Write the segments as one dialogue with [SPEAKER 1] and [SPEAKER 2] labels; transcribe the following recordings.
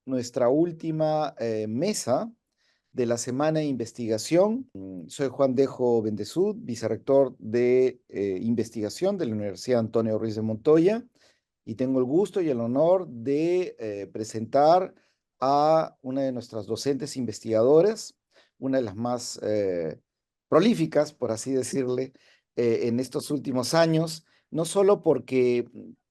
[SPEAKER 1] nuestra última mesa de la semana de investigación. Soy Juan Dejo Bendezud, vicerrector de investigación de la Universidad Antonio Ruiz de Montoya, y tengo el gusto y el honor de presentar a una de nuestras docentes investigadoras, una de las más prolíficas, por así decirle, en estos últimos años, no solo porque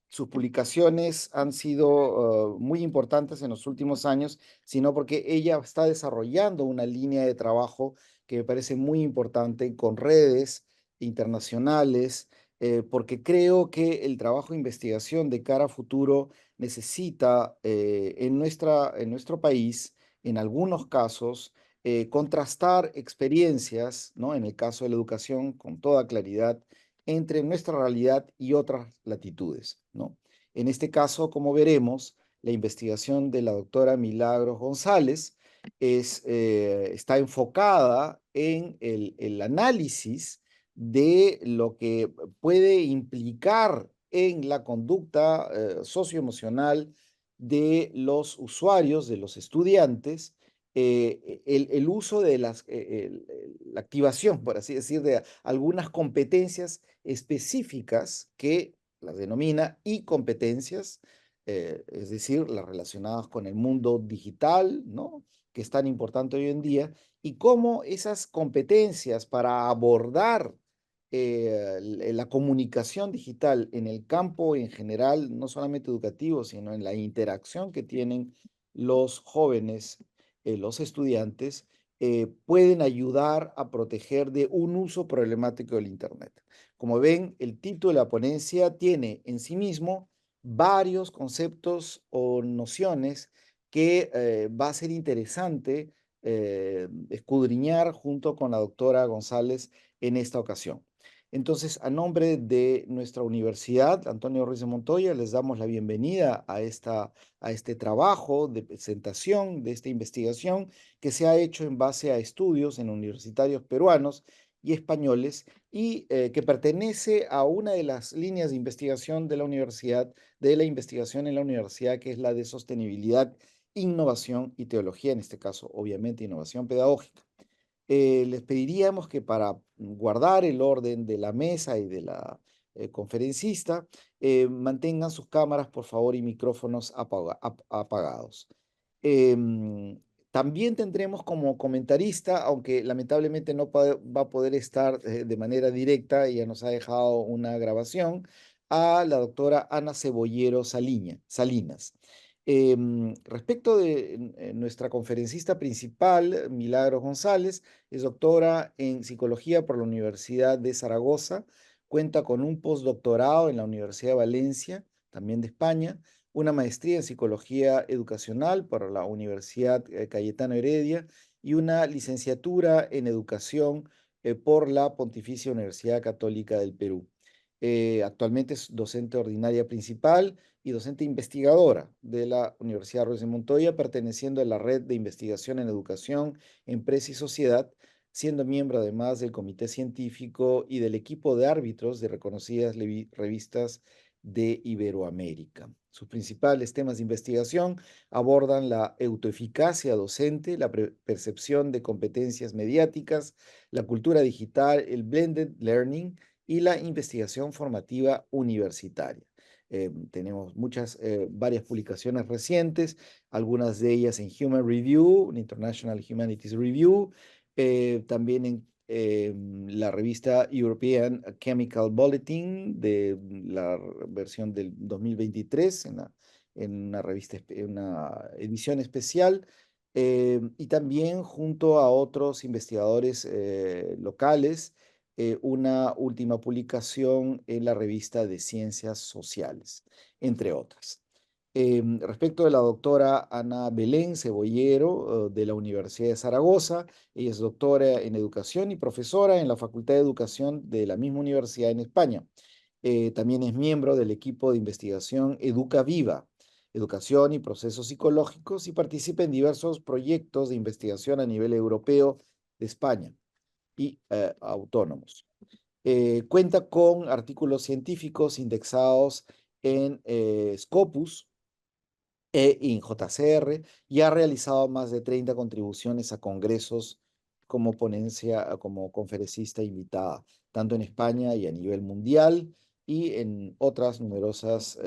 [SPEAKER 1] sus publicaciones han sido muy importantes en los últimos años, sino porque ella está desarrollando una línea de trabajo que me parece muy importante con redes internacionales, porque creo que el trabajo de investigación de cara a futuro necesita en nuestro país, en algunos casos, contrastar experiencias, ¿no? En el caso de la educación, con toda claridad, entre nuestra realidad y otras latitudes, ¿no? En este caso, como veremos, la investigación de la doctora Milagros González está enfocada en el análisis de lo que puede implicar en la conducta socioemocional de los usuarios, de los estudiantes, el uso de la activación, por así decir, de algunas competencias específicas que las denomina y-competencias, es decir, las relacionadas con el mundo digital, ¿no? Que es tan importante hoy en día, y cómo esas competencias para abordar la comunicación digital en el campo en general, no solamente educativo, sino en la interacción que tienen los jóvenes, los estudiantes, pueden ayudar a proteger de un uso problemático del Internet. Como ven, el título de la ponencia tiene en sí mismo varios conceptos o nociones que va a ser interesante escudriñar junto con la doctora González en esta ocasión. Entonces, a nombre de nuestra universidad, Antonio Ruiz de Montoya, les damos la bienvenida a este trabajo de presentación, de esta investigación que se ha hecho en base a estudios en universitarios peruanos y españoles y que pertenece a una de las líneas de investigación de la universidad, de la investigación en la universidad, que es la de sostenibilidad, innovación y teología, en este caso, obviamente, innovación pedagógica. Les pediríamos que para guardar el orden de la mesa y de la conferencista, mantengan sus cámaras, por favor, y micrófonos apagados. También tendremos como comentarista, aunque lamentablemente no va a poder estar de manera directa, ella nos ha dejado una grabación, a la doctora Ana Cebollero Salinas. Respecto de nuestra conferencista principal, Milagros González, es doctora en psicología por la Universidad de Zaragoza, cuenta con un postdoctorado en la Universidad de Valencia, también de España, una maestría en psicología educacional por la Universidad Cayetano Heredia y una licenciatura en educación por la Pontificia Universidad Católica del Perú. Actualmente es docente ordinaria principal y docente investigadora de la Universidad Ruiz de Montoya, perteneciendo a la Red de Investigación en Educación, Empresa y Sociedad, siendo miembro además del Comité Científico y del equipo de árbitros de reconocidas revistas de Iberoamérica. Sus principales temas de investigación abordan la autoeficacia docente, la percepción de competencias mediáticas, la cultura digital, el blended learning y la investigación formativa universitaria. Tenemos varias publicaciones recientes, algunas de ellas en Human Review, en International Humanities Review, también en la revista European Chemical Bulletin de la versión del 2023, en una edición especial, y también junto a otros investigadores locales, una última publicación en la revista de Ciencias Sociales, entre otras. Respecto de la doctora Ana Belén Cebollero, de la Universidad de Zaragoza, ella es doctora en educación y profesora en la Facultad de Educación de la misma universidad en España. También es miembro del equipo de investigación Educa Viva, Educación y Procesos Psicológicos, y participa en diversos proyectos de investigación a nivel europeo de España y autónomos. Cuenta con artículos científicos indexados en Scopus, en JCR y ha realizado más de 30 contribuciones a congresos como ponencia, como conferencista invitada, tanto en España y a nivel mundial y en otras numerosas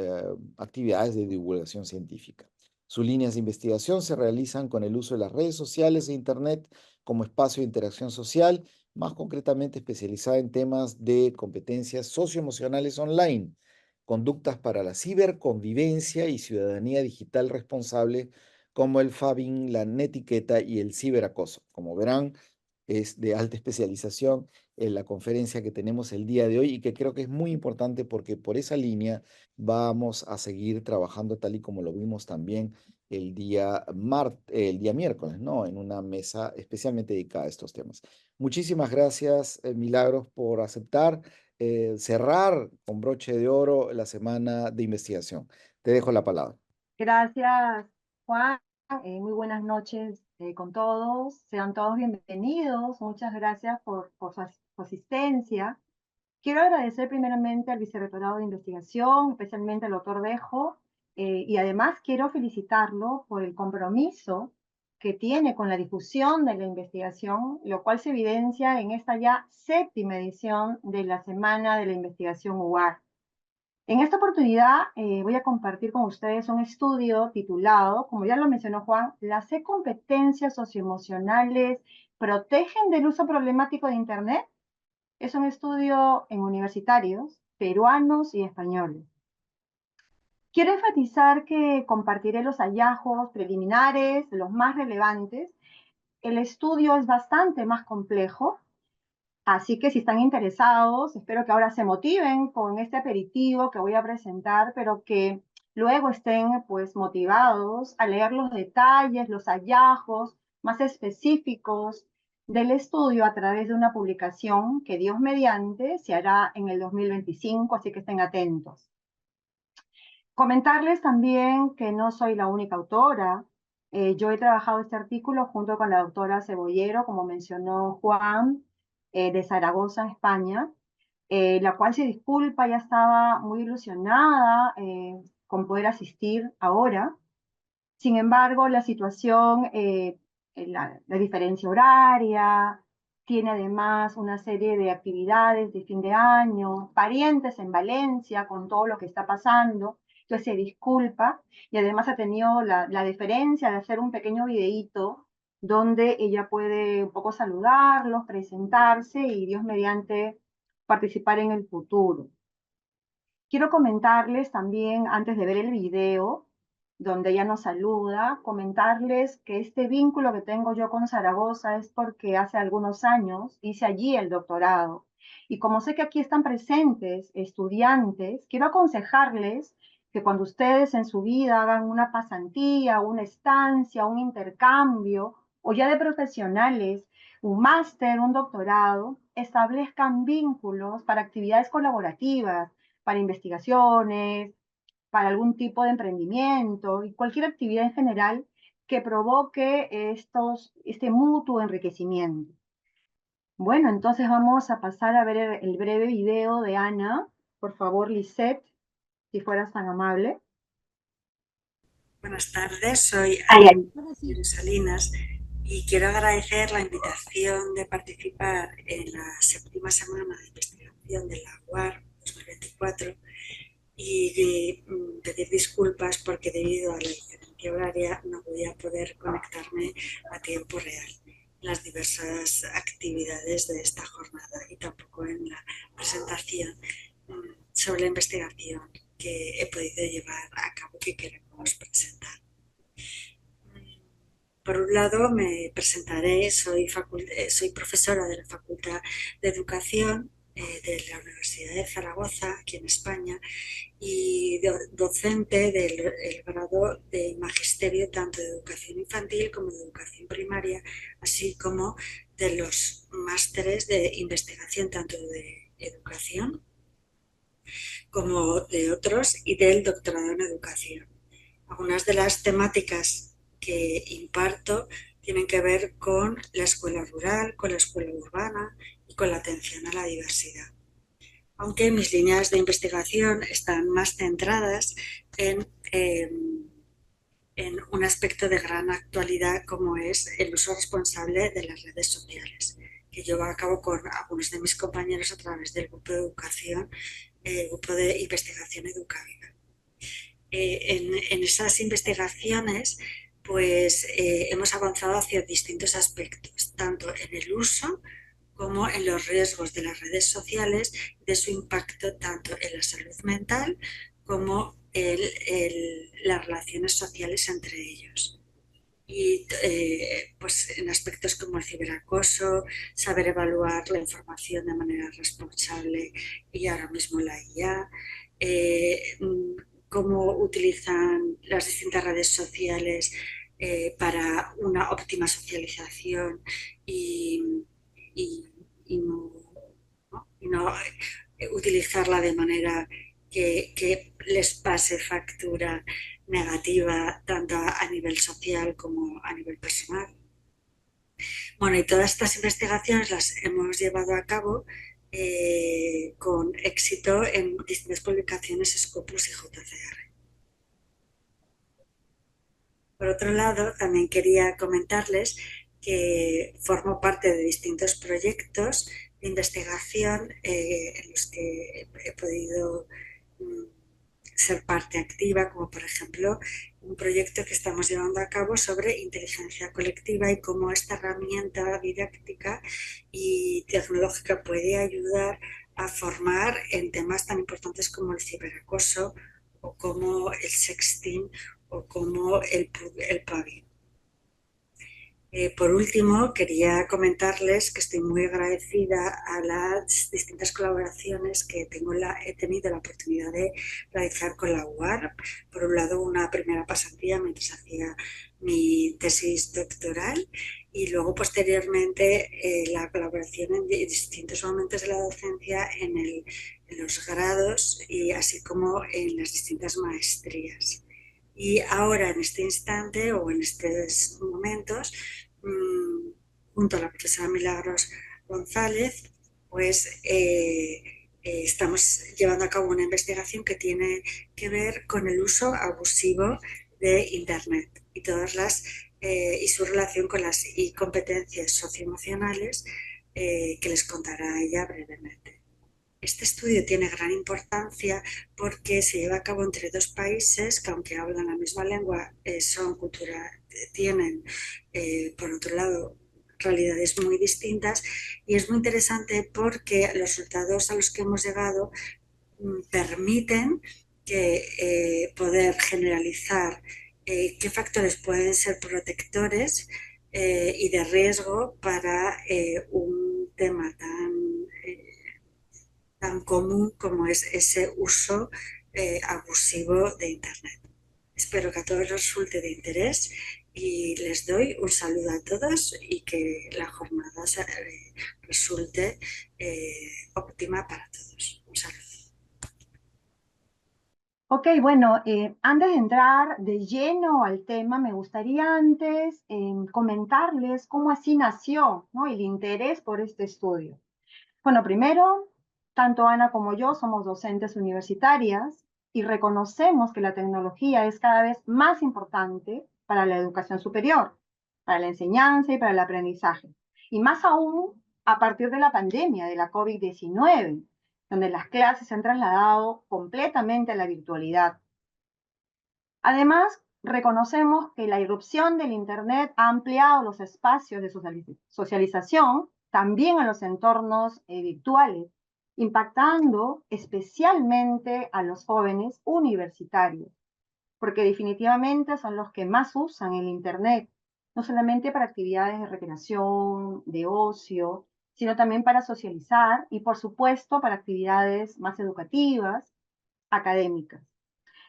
[SPEAKER 1] actividades de divulgación científica. Sus líneas de investigación se realizan con el uso de las redes sociales e Internet como espacio de interacción social, más concretamente especializada en temas de competencias socioemocionales online, conductas para la ciberconvivencia y ciudadanía digital responsable, como el fabbing, la netiqueta y el ciberacoso. Como verán, es de alta especialización en la conferencia que tenemos el día de hoy y que creo que es muy importante porque por esa línea vamos a seguir trabajando tal y como lo vimos también el día miércoles, ¿no? En una mesa especialmente dedicada a estos temas. Muchísimas gracias, Milagros, por aceptar cerrar con broche de oro la semana de investigación. Te dejo la palabra.
[SPEAKER 2] Gracias, Juan. Muy buenas noches con todos. Sean todos bienvenidos. Muchas gracias por su asistencia. Quiero agradecer primeramente al Vicerrectorado de Investigación, especialmente al doctor Dejo, y además quiero felicitarlo por el compromiso que tiene con la difusión de la investigación, lo cual se evidencia en esta ya séptima edición de la Semana de la Investigación UAR. En esta oportunidad voy a compartir con ustedes un estudio titulado, como ya lo mencionó Juan, ¿las competencias socioemocionales protegen del uso problemático de Internet? Es un estudio en universitarios, peruanos y españoles. Quiero enfatizar que compartiré los hallazgos preliminares, los más relevantes. El estudio es bastante más complejo, así que si están interesados, espero que ahora se motiven con este aperitivo que voy a presentar, pero que luego estén pues motivados a leer los detalles, los hallazgos más específicos del estudio a través de una publicación que Dios mediante se hará en el 2025, así que estén atentos. Comentarles también que no soy la única autora. Yo he trabajado este artículo junto con la doctora Cebollero, como mencionó Juan, de Zaragoza, España, la cual se disculpa, ya estaba muy ilusionada con poder asistir ahora. Sin embargo, la situación, la diferencia horaria, tiene además una serie de actividades de fin de año, parientes en Valencia con todo lo que está pasando, entonces se disculpa y además ha tenido la deferencia de hacer un pequeño videíto donde ella puede un poco saludarlos, presentarse y Dios mediante participar en el futuro. Quiero comentarles también, antes de ver el video, donde ella nos saluda, comentarles que este vínculo que tengo yo con Zaragoza es porque hace algunos años hice allí el doctorado. Y como sé que aquí están presentes estudiantes, quiero aconsejarles que cuando ustedes en su vida hagan una pasantía, una estancia, un intercambio, o ya de profesionales, un máster, un doctorado, establezcan vínculos para actividades colaborativas, para investigaciones, para algún tipo de emprendimiento y cualquier actividad en general que provoque este mutuo enriquecimiento. Bueno, entonces vamos a pasar a ver el breve video de Ana. Por favor, Lisette, si fueras tan amable.
[SPEAKER 3] Buenas tardes, soy
[SPEAKER 2] Ay,
[SPEAKER 3] Ana
[SPEAKER 2] ay.
[SPEAKER 3] Salinas y quiero agradecer la invitación de participar en la séptima semana de investigación de la UAR 2024 y pedir disculpas porque debido a la diferencia horaria no voy a poder conectarme a tiempo real en las diversas actividades de esta jornada y tampoco en la presentación sobre la investigación que he podido llevar a cabo que queremos presentar. Por un lado, me presentaré, soy profesora de la Facultad de Educación de la Universidad de Zaragoza, aquí en España, y docente del grado de Magisterio tanto de Educación Infantil como de Educación Primaria, así como de los másteres de investigación tanto de Educación como de otros y del doctorado en Educación. Algunas de las temáticas que imparto tienen que ver con la escuela rural, con la escuela urbana y con la atención a la diversidad. Aunque mis líneas de investigación están más centradas en en un aspecto de gran actualidad como es el uso responsable de las redes sociales, que llevo a cabo con algunos de mis compañeros a través del grupo de educación, grupo de investigación educativa. En esas investigaciones, pues hemos avanzado hacia distintos aspectos, tanto en el uso como en los riesgos de las redes sociales, de su impacto tanto en la salud mental como en las relaciones sociales entre ellos. Y pues en aspectos como el ciberacoso, saber evaluar la información de manera responsable y ahora mismo la IA, cómo utilizan las distintas redes sociales para una óptima socialización y, y, y no, ¿no? Y no utilizarla de manera que les pase factura negativa tanto a nivel social como a nivel personal. Bueno, y todas estas investigaciones las hemos llevado a cabo con éxito en distintas publicaciones Scopus y JCR. Por otro lado, también quería comentarles que formo parte de distintos proyectos de investigación en los que he podido ser parte activa, como por ejemplo un proyecto que estamos llevando a cabo sobre inteligencia colectiva y cómo esta herramienta didáctica y tecnológica puede ayudar a formar en temas tan importantes como el ciberacoso o como el sexting o como el pubbing. Por último, quería comentarles que estoy muy agradecida a las distintas colaboraciones que he tenido la oportunidad de realizar con la UARP. Por un lado, una primera pasantía mientras hacía mi tesis doctoral y luego posteriormente la colaboración en distintos momentos de la docencia en los grados y así como en las distintas maestrías. Y ahora, en este instante o en estos momentos, junto a la profesora Milagros González, pues estamos llevando a cabo una investigación que tiene que ver con el uso abusivo de Internet y y su relación con las competencias socioemocionales que les contará ella brevemente. Este estudio tiene gran importancia porque se lleva a cabo entre dos países que, aunque hablan la misma lengua, tienen, por otro lado, realidades muy distintas, y es muy interesante porque los resultados a los que hemos llegado permiten poder generalizar qué factores pueden ser protectores y de riesgo para un tema tan común como es ese uso abusivo de Internet. Espero que a todos les resulte de interés y les doy un saludo a todos y que la jornada resulte óptima para todos. Un saludo.
[SPEAKER 2] Ok, bueno, antes de entrar de lleno al tema, me gustaría antes comentarles cómo así nació, ¿no?, el interés por este estudio. Bueno, primero, tanto Ana como yo somos docentes universitarias y reconocemos que la tecnología es cada vez más importante para la educación superior, para la enseñanza y para el aprendizaje. Y más aún a partir de la pandemia de la COVID-19, donde las clases se han trasladado completamente a la virtualidad. Además, reconocemos que la irrupción del Internet ha ampliado los espacios de socialización también en los entornos virtuales, impactando especialmente a los jóvenes universitarios, porque definitivamente son los que más usan el Internet, no solamente para actividades de recreación, de ocio, sino también para socializar y, por supuesto, para actividades más educativas, académicas.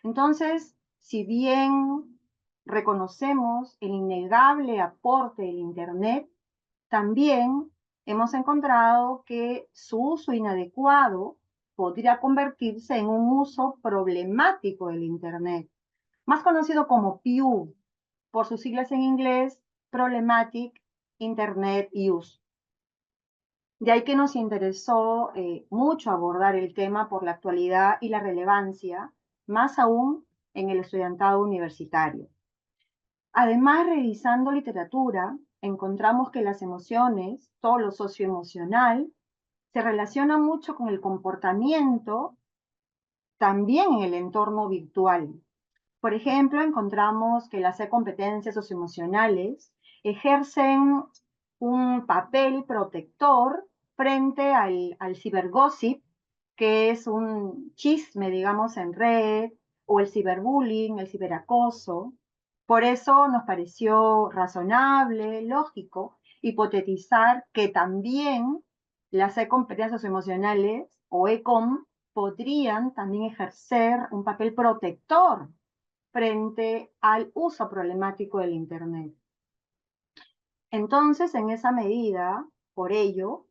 [SPEAKER 2] Entonces, si bien reconocemos el innegable aporte del Internet, también hemos encontrado que su uso inadecuado podría convertirse en un uso problemático del Internet, más conocido como PIU, por sus siglas en inglés, Problematic Internet Use. De ahí que nos interesó mucho abordar el tema por la actualidad y la relevancia, más aún en el estudiantado universitario. Además, revisando literatura, encontramos que las emociones, todo lo socioemocional, se relaciona mucho con el comportamiento también en el entorno virtual. Por ejemplo, encontramos que las competencias socioemocionales ejercen un papel protector frente al cibergossip, que es un chisme, digamos, en red, o el ciberbullying, el ciberacoso. Por eso nos pareció razonable, lógico, hipotetizar que también las competencias socioemocionales o ECOM podrían también ejercer un papel protector frente al uso problemático del Internet. Entonces, en esa medida, por ello,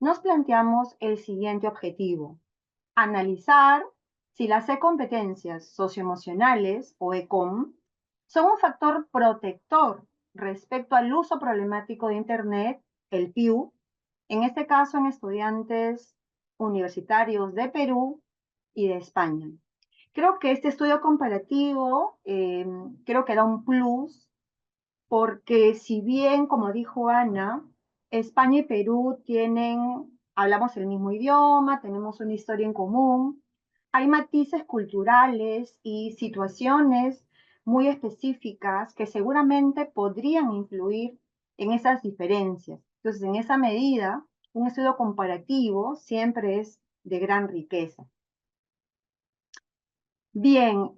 [SPEAKER 2] nos planteamos el siguiente objetivo: analizar si las competencias socioemocionales o ECOM son un factor protector respecto al uso problemático de Internet, el PIU, en este caso en estudiantes universitarios de Perú y de España. Creo que este estudio comparativo creo que da un plus porque si bien, como dijo Ana, España y Perú hablamos el mismo idioma, tenemos una historia en común, hay matices culturales y situaciones muy específicas que seguramente podrían influir en esas diferencias. Entonces, en esa medida, un estudio comparativo siempre es de gran riqueza. Bien,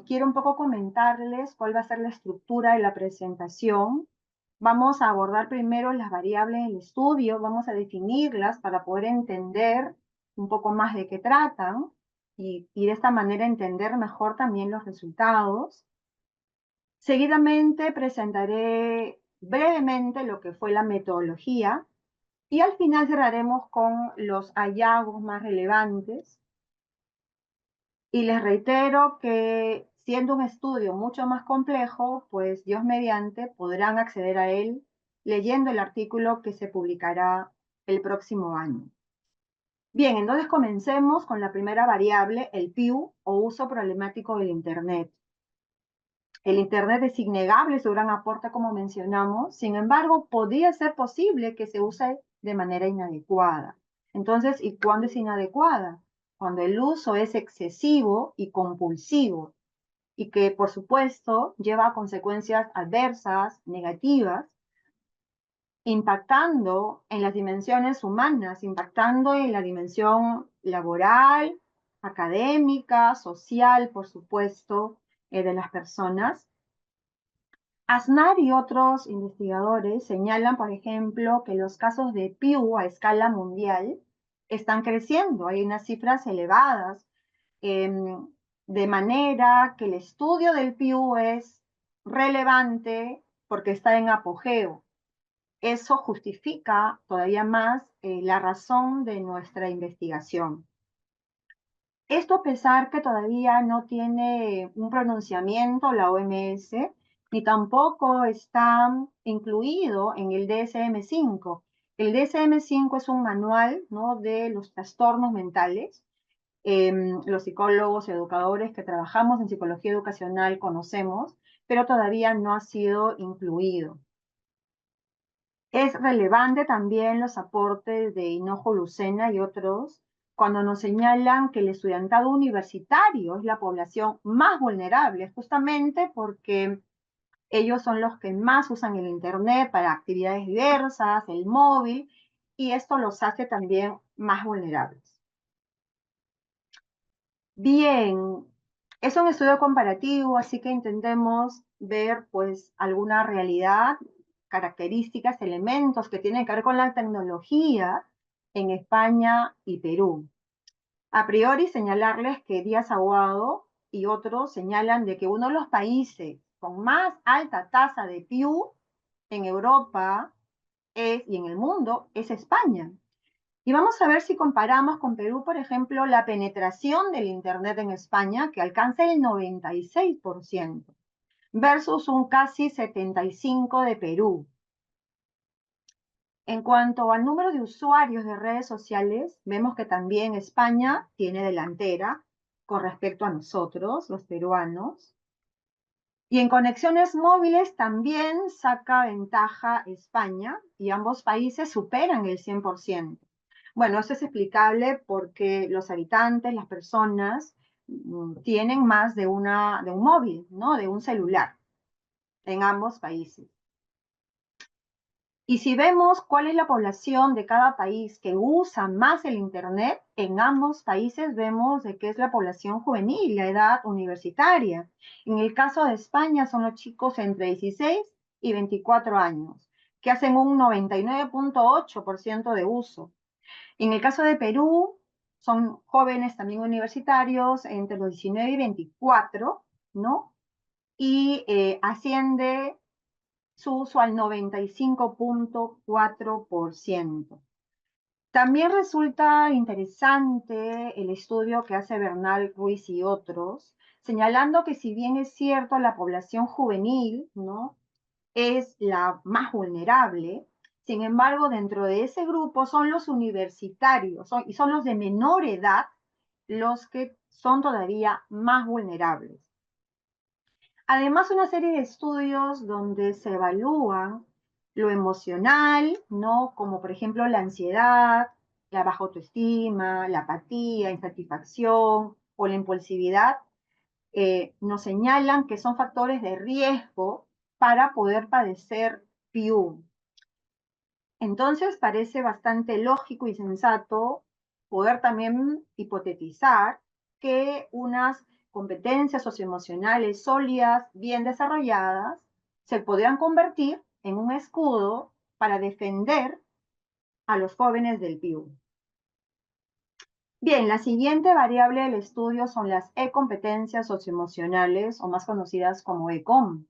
[SPEAKER 2] quiero un poco comentarles cuál va a ser la estructura de la presentación. Vamos a abordar primero las variables del estudio, vamos a definirlas para poder entender un poco más de qué tratan y de esta manera entender mejor también los resultados. Seguidamente presentaré brevemente lo que fue la metodología y al final cerraremos con los hallazgos más relevantes. Y les reitero que siendo un estudio mucho más complejo, pues Dios mediante podrán acceder a él leyendo el artículo que se publicará el próximo año. Bien, entonces comencemos con la primera variable, el PIU o uso problemático del Internet. El Internet es innegable su gran aporte, como mencionamos, sin embargo, podría ser posible que se use de manera inadecuada. Entonces, ¿y cuándo es inadecuada? Cuando el uso es excesivo y compulsivo y que, por supuesto, lleva a consecuencias adversas, negativas, impactando en las dimensiones humanas, impactando en la dimensión laboral, académica, social, por supuesto, de las personas. Aznar y otros investigadores señalan, por ejemplo, que los casos de PIU a escala mundial están creciendo. Hay unas cifras elevadas, de manera que el estudio del PIU es relevante porque está en apogeo. Eso justifica todavía más la razón de nuestra investigación. Esto a pesar que todavía no tiene un pronunciamiento la OMS, ni tampoco está incluido en el DSM-5. El DSM-5 es un manual, ¿no?, de los trastornos mentales. Los psicólogos, educadores que trabajamos en psicología educacional conocemos, pero todavía no ha sido incluido. Es relevante también los aportes de Hinojo Lucena y otros cuando nos señalan que el estudiantado universitario es la población más vulnerable, justamente porque ellos son los que más usan el Internet para actividades diversas, el móvil, y esto los hace también más vulnerables. Bien, es un estudio comparativo, así que intentemos ver pues alguna realidad, características, elementos que tienen que ver con la tecnología en España y Perú. A priori señalarles que Díaz Aguado y otros señalan de que uno de los países con más alta tasa de PIU en Europa y en el mundo es España. Y vamos a ver si comparamos con Perú, por ejemplo, la penetración del Internet en España, que alcanza el 96%, versus un casi 75% de Perú. En cuanto al número de usuarios de redes sociales, vemos que también España tiene delantera con respecto a nosotros, los peruanos. Y en conexiones móviles también saca ventaja España y ambos países superan el 100%. Bueno, esto es explicable porque los habitantes, las personas, tienen más de un móvil, ¿no? De un celular en ambos países. Y si vemos cuál es la población de cada país que usa más el Internet, en ambos países vemos de qué es la población juvenil, la edad universitaria. En el caso de España son los chicos entre 16 y 24 años, que hacen un 99.8% de uso. En el caso de Perú, son jóvenes también universitarios entre los 19 y 24, ¿no? Y asciende su uso al 95.4%. También resulta interesante el estudio que hace Bernal Ruiz y otros, señalando que si bien es cierto la población juvenil, ¿no?, es la más vulnerable, sin embargo, dentro de ese grupo son los universitarios y son los de menor edad los que son todavía más vulnerables. Además, una serie de estudios donde se evalúan lo emocional, ¿no? Como por ejemplo la ansiedad, la baja autoestima, la apatía, insatisfacción o la impulsividad, nos señalan que son factores de riesgo para poder padecer PIU. Entonces parece bastante lógico y sensato poder también hipotetizar que unas competencias socioemocionales sólidas, bien desarrolladas, se podrían convertir en un escudo para defender a los jóvenes del PIU. Bien, la siguiente variable del estudio son las e-competencias socioemocionales, o más conocidas como ECOM.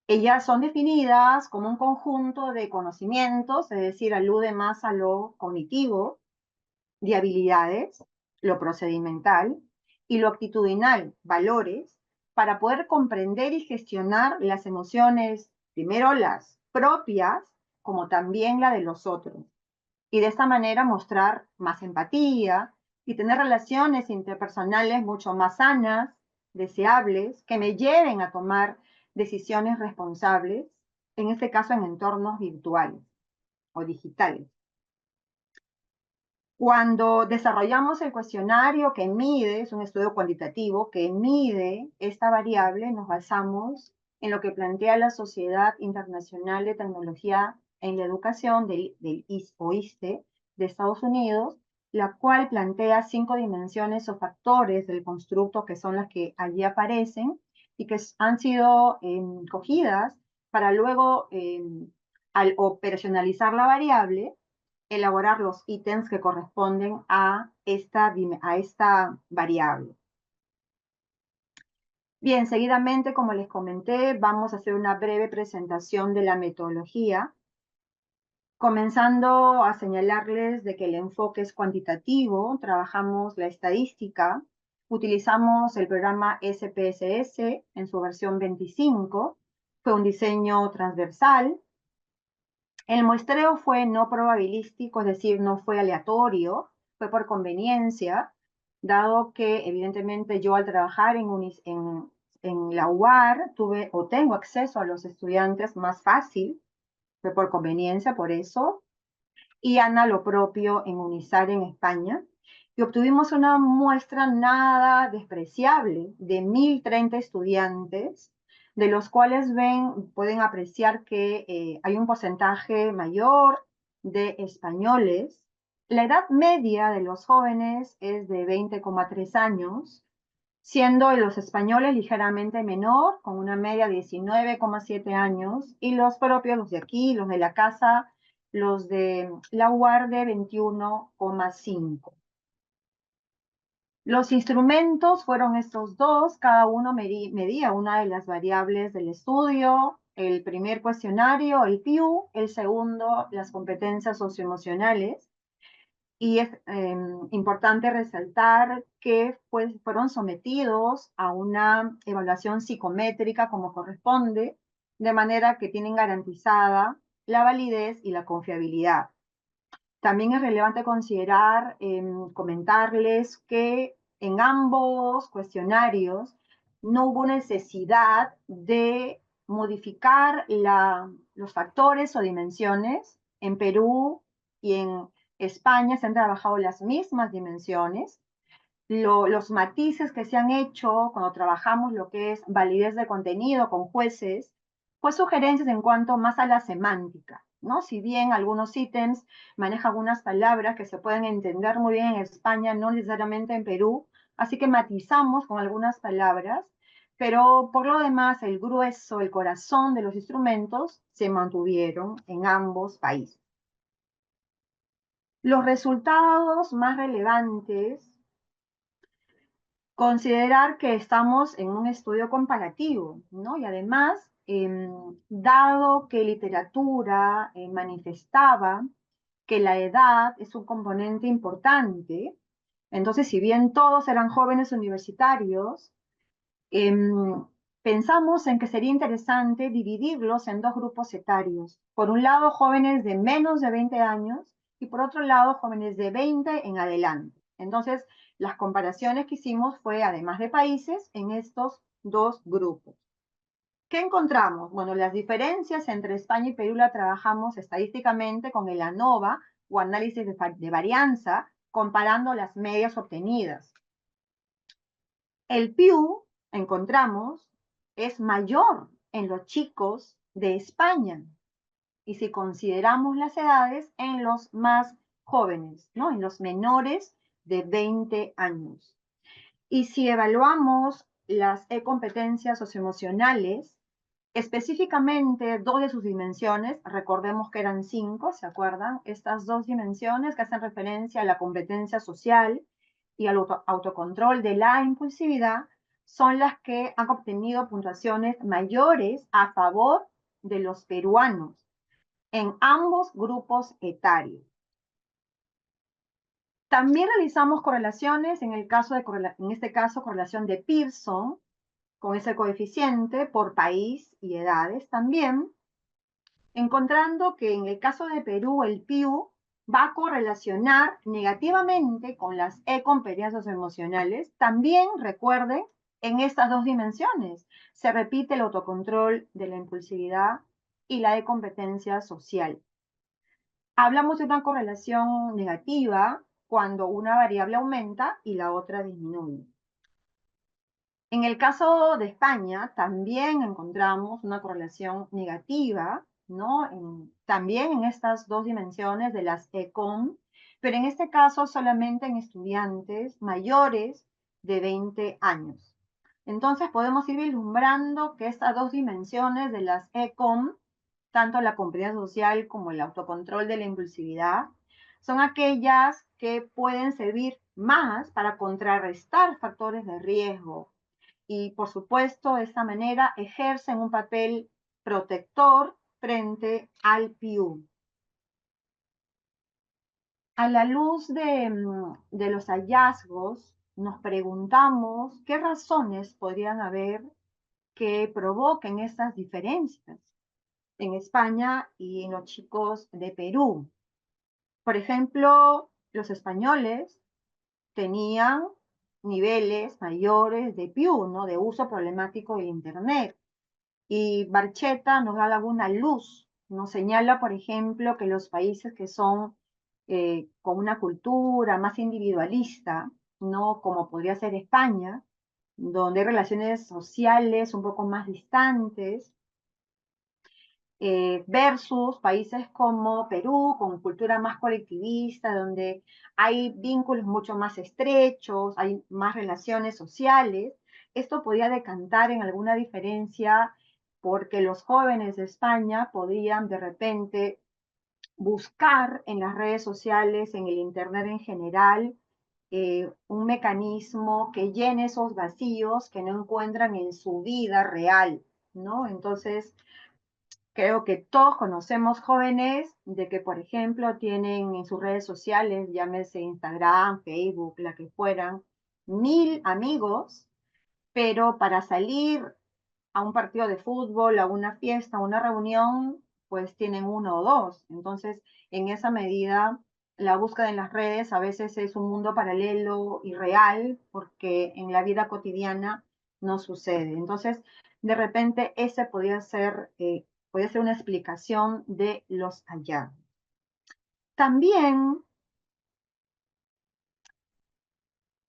[SPEAKER 2] Ellas son definidas como un conjunto de conocimientos, es decir, alude más a lo cognitivo, de habilidades, lo procedimental, y lo actitudinal, valores, para poder comprender y gestionar las emociones, primero las propias, como también la de los otros. Y de esta manera mostrar más empatía y tener relaciones interpersonales mucho más sanas, deseables, que me lleven a tomar decisiones responsables, en este caso en entornos virtuales o digitales. Cuando desarrollamos el cuestionario que mide, es un estudio cuantitativo que mide esta variable, nos basamos en lo que plantea la Sociedad Internacional de Tecnología en la Educación del OISTE de Estados Unidos, la cual plantea 5 dimensiones o factores del constructo que son las que allí aparecen y que han sido cogidas para luego, al operacionalizar la variable, elaborar los ítems que corresponden a esta variable. Bien, seguidamente, como les comenté, vamos a hacer una breve presentación de la metodología, comenzando a señalarles de que el enfoque es cuantitativo, trabajamos la estadística, utilizamos el programa SPSS en su versión 25, fue un diseño transversal. El muestreo fue no probabilístico, es decir, no fue aleatorio, fue por conveniencia, dado que evidentemente yo al trabajar en la UAR tuve o tengo acceso a los estudiantes más fácil, fue por conveniencia, por eso, y Ana lo propio en UNISAR en España, y obtuvimos una muestra nada despreciable de 1.030 estudiantes, de los cuales pueden apreciar que hay un porcentaje mayor de españoles. La edad media de los jóvenes es de 20,3 años, siendo los españoles ligeramente menor, con una media de 19,7 años, y los propios, los de aquí, los de la casa, los de la UAR de 21,5. Los instrumentos fueron estos dos, cada uno medía una de las variables del estudio, el primer cuestionario, el PIU, el segundo, las competencias socioemocionales. Y es importante resaltar que fueron sometidos a una evaluación psicométrica como corresponde, de manera que tienen garantizada la validez y la confiabilidad. También es relevante considerar, comentarles que en ambos cuestionarios no hubo necesidad de modificar los factores o dimensiones. En Perú y en España se han trabajado las mismas dimensiones. Los matices que se han hecho cuando trabajamos lo que es validez de contenido con jueces, pues sugerencias en cuanto más a la semántica, ¿no? Si bien algunos ítems manejan algunas palabras que se pueden entender muy bien en España, no necesariamente en Perú, así que matizamos con algunas palabras, pero por lo demás el grueso, el corazón de los instrumentos se mantuvieron en ambos países. Los resultados más relevantes, considerar que estamos en un estudio comparativo, ¿no? Y además, dado que literatura manifestaba que la edad es un componente importante, entonces si bien todos eran jóvenes universitarios, pensamos en que sería interesante dividirlos en dos grupos etarios. Por un lado, jóvenes de menos de 20 años y por otro lado, jóvenes de 20 en adelante. Entonces, las comparaciones que hicimos fue, además de países, en estos dos grupos. ¿Qué encontramos? Bueno, las diferencias entre España y Perú la trabajamos estadísticamente con el ANOVA o análisis de varianza, comparando las medias obtenidas. El PIU, encontramos, es mayor en los chicos de España. Y si consideramos las edades, en los más jóvenes, ¿no? En los menores de 20 años. Y si evaluamos las competencias socioemocionales, específicamente dos de sus dimensiones, recordemos que eran 5, ¿se acuerdan? Estas dos dimensiones que hacen referencia a la competencia social y al autocontrol de la impulsividad, son las que han obtenido puntuaciones mayores a favor de los peruanos en ambos grupos etarios. También realizamos correlaciones, en este caso correlación de Pearson, con ese coeficiente por país y edades también, encontrando que en el caso de Perú el PIU va a correlacionar negativamente con las competencias emocionales. También recuerden, en estas dos dimensiones se repite el autocontrol de la impulsividad y la competencia social. Hablamos de una correlación negativa cuando una variable aumenta y la otra disminuye. En el caso de España, también encontramos una correlación negativa, ¿no? También en estas dos dimensiones de las ECOM, pero en este caso solamente en estudiantes mayores de 20 años. Entonces podemos ir vislumbrando que estas dos dimensiones de las ECOM, tanto la competencia social como el autocontrol de la impulsividad, son aquellas que pueden servir más para contrarrestar factores de riesgo, y por supuesto de esta manera ejercen un papel protector frente al PIU. A la luz de los hallazgos, nos preguntamos qué razones podrían haber que provoquen estas diferencias en España y en los chicos de Perú. Por ejemplo, los españoles tenían niveles mayores de PIU, ¿no? De uso problemático de Internet. Y Barcheta nos da alguna luz, nos señala, por ejemplo, que los países que son con una cultura más individualista, ¿no? Como podría ser España, donde hay relaciones sociales un poco más distantes, versus países como Perú, con cultura más colectivista, donde hay vínculos mucho más estrechos, hay más relaciones sociales. Esto podía decantar en alguna diferencia porque los jóvenes de España podían de repente buscar en las redes sociales, en el Internet en general, un mecanismo que llene esos vacíos que no encuentran en su vida real, ¿no? Entonces, creo que todos conocemos jóvenes de que, por ejemplo, tienen en sus redes sociales, llámese Instagram, Facebook, la que fueran, 1000 amigos, pero para salir a un partido de fútbol, a una fiesta, a una reunión, pues tienen uno o dos. Entonces, en esa medida, la búsqueda en las redes a veces es un mundo paralelo y real, porque en la vida cotidiana no sucede. Entonces, de repente, ese podría ser una explicación de los hallazgos. También,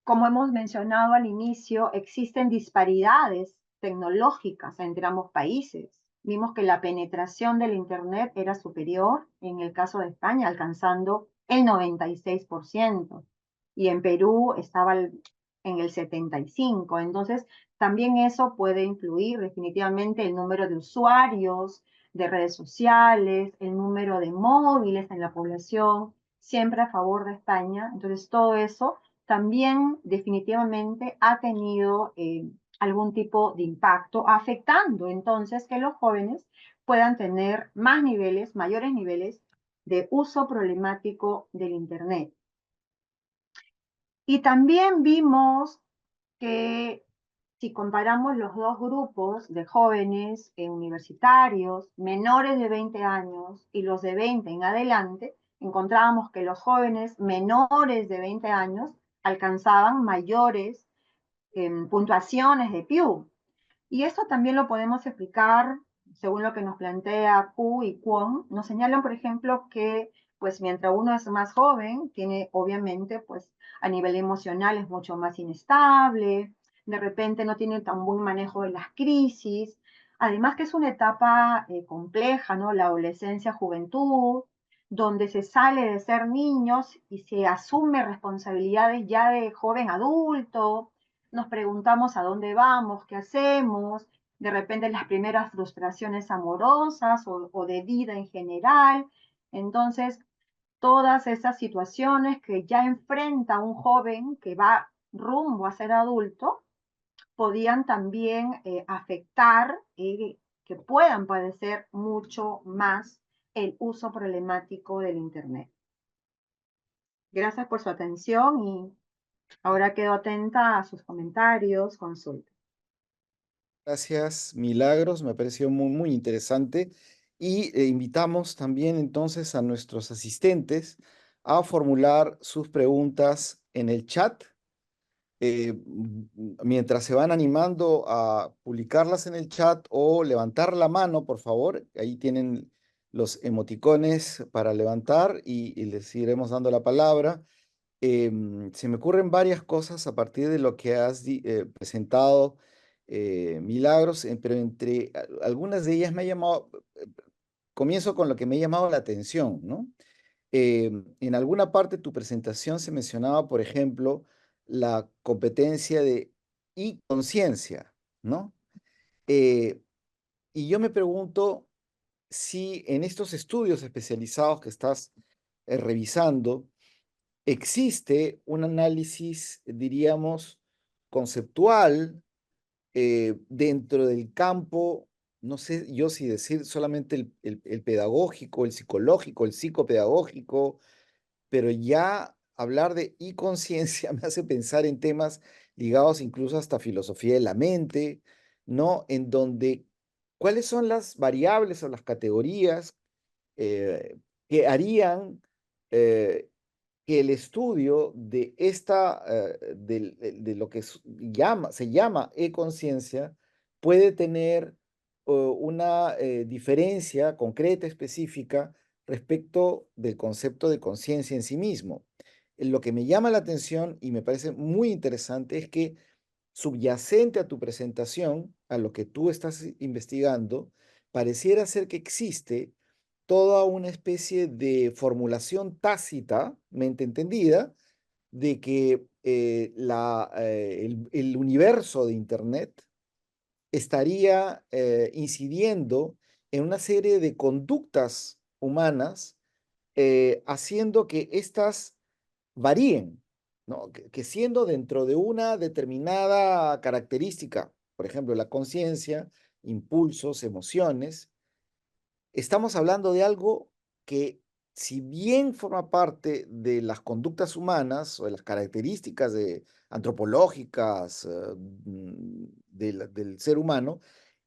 [SPEAKER 2] como hemos mencionado al inicio, existen disparidades tecnológicas entre ambos países. Vimos que la penetración del Internet era superior en el caso de España, alcanzando el 96%, y en Perú estaba en el 75%. Entonces, también eso puede influir definitivamente el número de usuarios de redes sociales, el número de móviles en la población, siempre a favor de España. Entonces, todo eso también definitivamente ha tenido algún tipo de impacto, afectando entonces que los jóvenes puedan tener más niveles, mayores niveles de uso problemático del Internet. Y también vimos que si comparamos los dos grupos de jóvenes universitarios, menores de 20 años y los de 20 en adelante, encontrábamos que los jóvenes menores de 20 años alcanzaban mayores puntuaciones de Pew. Y esto también lo podemos explicar según lo que nos plantea Q y Kwon. Nos señalan, por ejemplo, que pues mientras uno es más joven, tiene obviamente pues a nivel emocional es mucho más inestable, de repente no tiene tan buen manejo de las crisis, además que es una etapa compleja, ¿no? La adolescencia, juventud, donde se sale de ser niños y se asume responsabilidades ya de joven adulto, nos preguntamos a dónde vamos, qué hacemos, de repente las primeras frustraciones amorosas o de vida en general. Entonces, todas esas situaciones que ya enfrenta un joven que va rumbo a ser adulto, podían también afectar y que puedan padecer mucho más el uso problemático del Internet. Gracias por su atención y ahora quedo atenta a sus comentarios, consultas.
[SPEAKER 1] Gracias, Milagros, me pareció muy, muy interesante. Y invitamos también entonces a nuestros asistentes a formular sus preguntas en el chat. Mientras se van animando a publicarlas en el chat o levantar la mano, por favor, ahí tienen los emoticones para levantar y les iremos dando la palabra. Se me ocurren varias cosas a partir de lo que has presentado, Milagros, pero entre algunas de ellas me ha llamado, comienzo con lo que me ha llamado la atención, ¿no? En alguna parte de tu presentación se mencionaba, por ejemplo, la competencia de e-conciencia, ¿no? Eh, y yo me pregunto si en estos estudios especializados que estás revisando, existe un análisis, diríamos, conceptual dentro del campo, no sé yo si decir solamente el pedagógico, el psicológico, el psicopedagógico, pero ya hablar de e-conciencia me hace pensar en temas ligados incluso hasta filosofía de la mente, ¿no? En donde, ¿cuáles son las variables o las categorías que harían que el estudio de de lo que se llama e-conciencia puede tener una diferencia concreta, específica, respecto del concepto de conciencia en sí mismo? Lo que me llama la atención y me parece muy interesante es que subyacente a tu presentación, a lo que tú estás investigando, pareciera ser que existe toda una especie de formulación tácita, mente entendida, de que el universo de Internet estaría incidiendo en una serie de conductas humanas, haciendo que éstas varíen, ¿no? Que siendo dentro de una determinada característica, por ejemplo, la conciencia, impulsos, emociones, estamos hablando de algo que, si bien forma parte de las conductas humanas o de las características antropológicas del ser humano,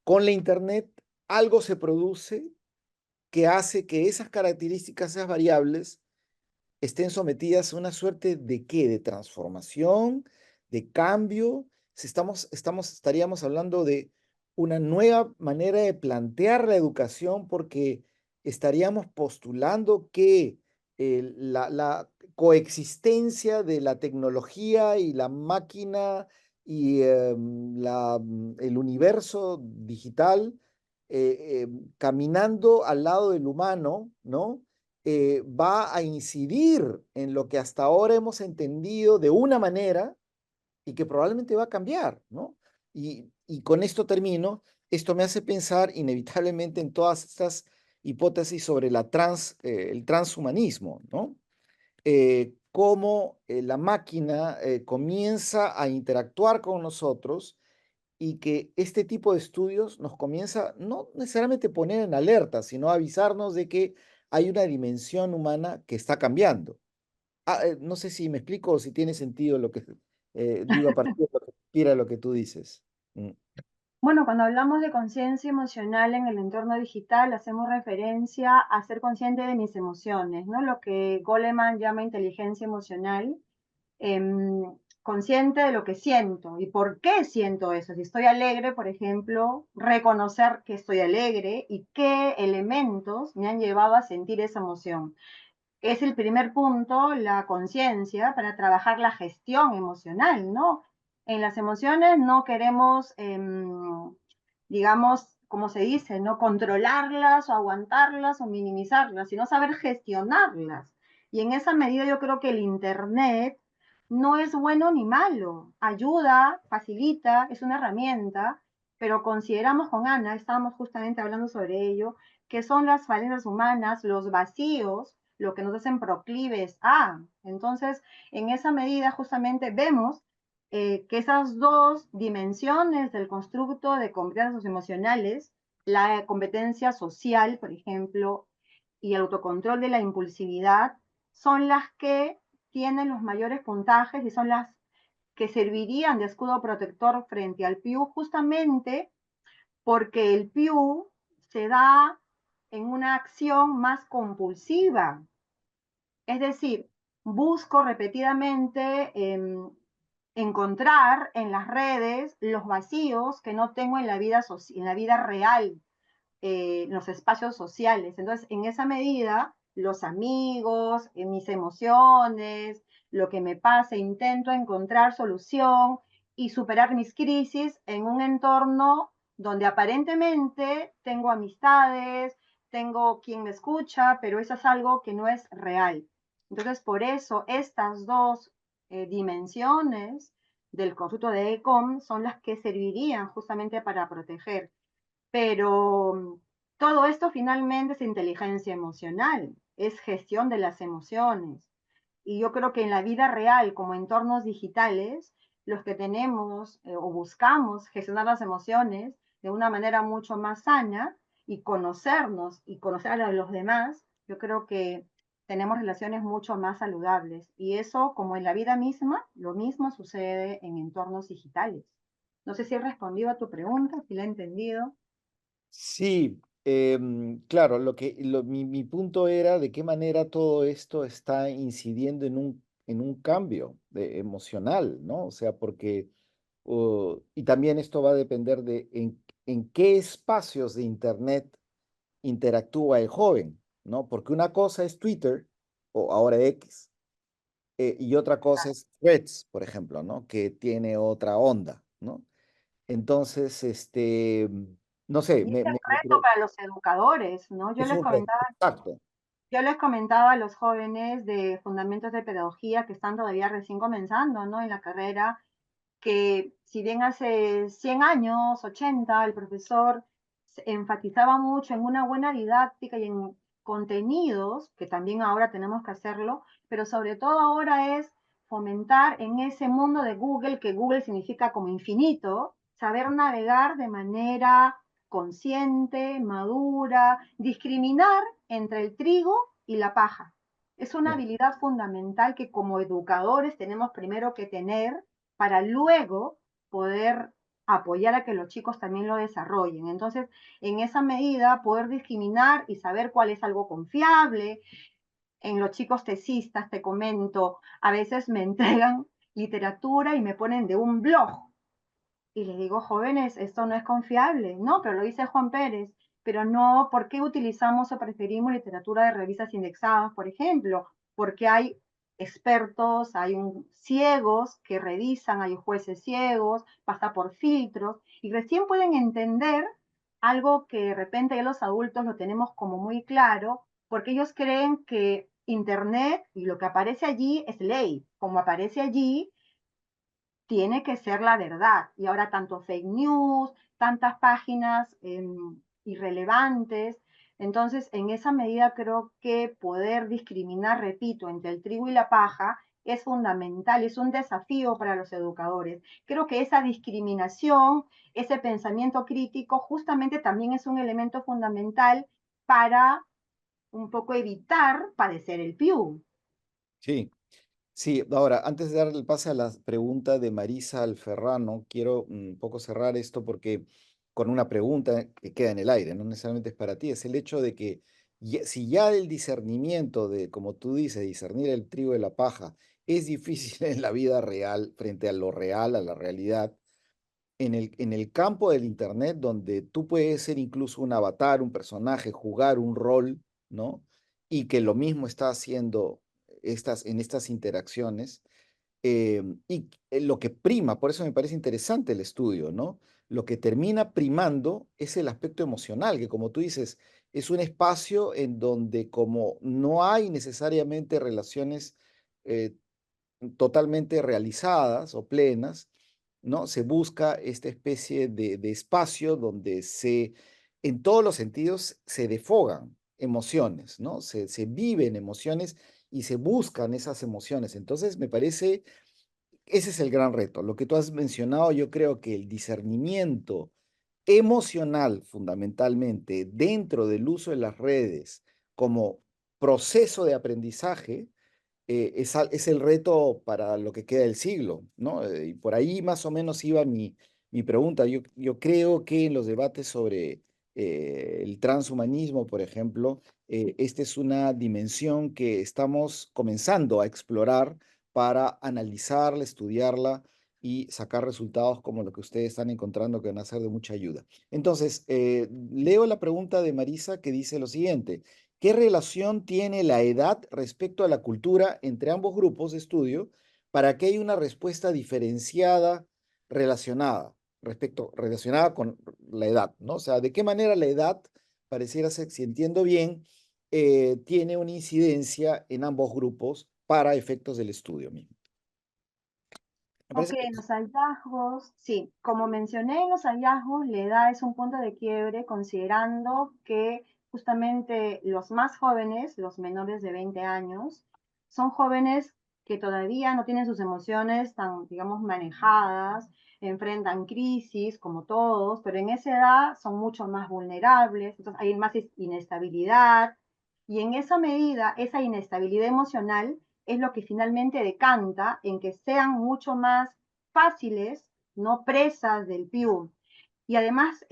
[SPEAKER 1] con la Internet algo se produce que hace que esas características, esas variables, estén sometidas a una suerte de ¿qué? De transformación, de cambio, estaríamos hablando de una nueva manera de plantear la educación porque estaríamos postulando que la coexistencia de la tecnología y la máquina y el universo digital caminando al lado del humano, ¿no? Va a incidir en lo que hasta ahora hemos entendido de una manera y que probablemente va a cambiar, ¿no? Y con esto termino. Esto me hace pensar inevitablemente en todas estas hipótesis sobre el transhumanismo, ¿no? Cómo la máquina comienza a interactuar con nosotros y que este tipo de estudios nos comienza no necesariamente poner en alerta, sino a avisarnos de que hay una dimensión humana que está cambiando. No sé si me explico o si tiene sentido lo que digo a partir de lo que inspira lo que tú dices. Mm.
[SPEAKER 2] Bueno, cuando hablamos de conciencia emocional en el entorno digital, hacemos referencia a ser consciente de mis emociones, ¿no? Lo que Goleman llama inteligencia emocional, consciente de lo que siento y por qué siento eso. Si estoy alegre, por ejemplo, reconocer que estoy alegre y qué elementos me han llevado a sentir esa emoción. Es el primer punto, la conciencia, para trabajar la gestión emocional, ¿no? En las emociones no queremos, digamos, como se dice, no controlarlas o aguantarlas o minimizarlas, sino saber gestionarlas. Y en esa medida yo creo que el Internet no es bueno ni malo, ayuda, facilita, es una herramienta, pero consideramos con Ana, estábamos justamente hablando sobre ello, que son las falencias humanas, los vacíos, lo que nos hacen proclives a. Entonces, en esa medida justamente vemos que esas dos dimensiones del constructo de competencias emocionales, la competencia social, por ejemplo, y el autocontrol de la impulsividad, son las que tienen los mayores puntajes y son las que servirían de escudo protector frente al PIU, justamente porque el PIU se da en una acción más compulsiva. Es decir, busco repetidamente encontrar en las redes los vacíos que no tengo en la vida real, en los espacios sociales. Entonces, en esa medida, los amigos, mis emociones, lo que me pasa, intento encontrar solución y superar mis crisis en un entorno donde aparentemente tengo amistades, tengo quien me escucha, pero eso es algo que no es real. Entonces, por eso estas dos dimensiones del conjunto de ECOM son las que servirían justamente para proteger. Pero todo esto finalmente es inteligencia emocional, es gestión de las emociones. Y yo creo que en la vida real, como entornos digitales, los que tenemos o buscamos gestionar las emociones de una manera mucho más sana y conocernos y conocer a los demás, yo creo que tenemos relaciones mucho más saludables. Y eso, como en la vida misma, lo mismo sucede en entornos digitales. No sé si he respondido a tu pregunta, si la he entendido.
[SPEAKER 1] Sí, claro, mi punto era de qué manera todo esto está incidiendo en un cambio emocional, ¿no? O sea, porque, y también esto va a depender de en qué espacios de Internet interactúa el joven, ¿no? Porque una cosa es Twitter, o ahora X, y otra cosa es Threads, por ejemplo, ¿no? Que tiene otra onda, ¿no? Entonces, no sé,
[SPEAKER 2] Y es el reto para los educadores, ¿no?
[SPEAKER 1] es un reto. Exacto.
[SPEAKER 2] Yo les comentaba a los jóvenes de Fundamentos de Pedagogía que están todavía recién comenzando, ¿no? En la carrera, que si bien hace 100 años, 80, el profesor enfatizaba mucho en una buena didáctica y en contenidos, que también ahora tenemos que hacerlo, pero sobre todo ahora es fomentar en ese mundo de Google, que Google significa como infinito, saber navegar de manera consciente, madura, discriminar entre el trigo y la paja. Es una
[SPEAKER 1] Ya.
[SPEAKER 2] habilidad fundamental que como educadores tenemos primero que tener para luego poder apoyar a que los chicos también lo desarrollen. Entonces, en esa medida, poder discriminar y saber cuál es algo confiable. En los chicos tesistas, te comento, a veces me entregan literatura y me ponen de un blog. Y les digo, jóvenes, esto no es confiable. No, pero lo dice Juan Pérez. Pero no, ¿por qué utilizamos o preferimos literatura de revistas indexadas, por ejemplo? Porque hay expertos, hay ciegos que revisan, hay jueces ciegos, pasa por filtros, y recién pueden entender algo que de repente ya los adultos lo tenemos como muy claro, porque ellos creen que Internet y lo que aparece allí es ley. Como aparece allí, tiene que ser la verdad. Y ahora tanto fake news, tantas páginas irrelevantes. Entonces, en esa medida creo que poder discriminar, repito, entre el trigo y la paja es fundamental, es un desafío para los educadores. Creo que esa discriminación, ese pensamiento crítico, justamente también es un elemento fundamental para un poco evitar padecer el PIU.
[SPEAKER 1] Sí. Sí, ahora, antes de darle el pase a la pregunta de Marisa Alferrano, quiero un poco cerrar esto porque con una pregunta que queda en el aire, no necesariamente es para ti, es el hecho de que si ya el discernimiento de, como tú dices, discernir el trigo de la paja es difícil en la vida real, frente a lo real, a la realidad, en el campo del Internet, donde tú puedes ser incluso un avatar, un personaje, jugar un rol, ¿no? Y que lo mismo está haciendo en estas interacciones. Lo que prima, por eso me parece interesante el estudio, ¿no? Lo que termina primando es el aspecto emocional, que como tú dices, es un espacio en donde como no hay necesariamente relaciones eh, totalmente realizadas o plenas, ¿no? Se busca esta especie de espacio donde en todos los sentidos, se defogan emociones, ¿no? Se viven emociones y se buscan esas emociones. Entonces, me parece, ese es el gran reto. Lo que tú has mencionado, yo creo que el discernimiento emocional, fundamentalmente, dentro del uso de las redes como proceso de aprendizaje, es el reto para lo que queda del siglo, ¿no? Y por ahí más o menos iba mi pregunta. Yo creo que en los debates sobre el transhumanismo, por ejemplo, esta es una dimensión que estamos comenzando a explorar para analizarla, estudiarla y sacar resultados como lo que ustedes están encontrando que van a ser de mucha ayuda. Entonces, leo la pregunta de Marisa que dice lo siguiente. ¿Qué relación tiene la edad respecto a la cultura entre ambos grupos de estudio para que haya una respuesta diferenciada relacionada con la edad, ¿no? O sea, ¿de qué manera la edad, pareciera ser, si entiendo bien, tiene una incidencia en ambos grupos para efectos del estudio mismo? Me
[SPEAKER 2] Ok,
[SPEAKER 1] parece que
[SPEAKER 2] los hallazgos, sí, como mencioné, los hallazgos, la edad es un punto de quiebre considerando que justamente los más jóvenes, los menores de 20 años, son jóvenes que todavía no tienen sus emociones tan, digamos, manejadas, enfrentan crisis como todos, pero en esa edad son mucho más vulnerables, entonces hay más inestabilidad y en esa medida, esa inestabilidad emocional es lo que finalmente decanta en que sean mucho más fáciles, no presas del PIU. Y además,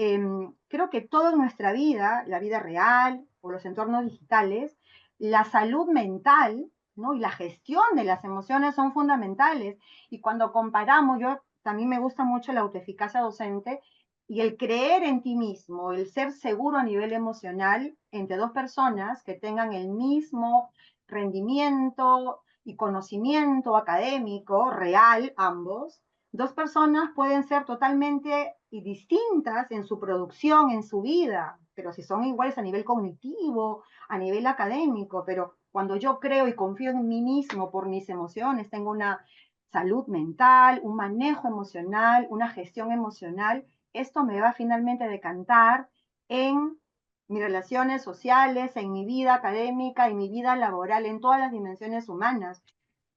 [SPEAKER 2] creo que toda nuestra vida, la vida real o los entornos digitales, la salud mental, ¿no? Y la gestión de las emociones son fundamentales. Y cuando comparamos, yo también me gusta mucho la autoeficacia docente y el creer en ti mismo, el ser seguro a nivel emocional entre dos personas que tengan el mismo rendimiento y conocimiento académico real, ambos, dos personas pueden ser totalmente distintas en su producción, en su vida, pero si son iguales a nivel cognitivo, a nivel académico, pero cuando yo creo y confío en mí mismo por mis emociones, tengo una salud mental, un manejo emocional, una gestión emocional, esto me va finalmente a decantar en mis relaciones sociales, en mi vida académica, en mi vida laboral, en todas las dimensiones humanas.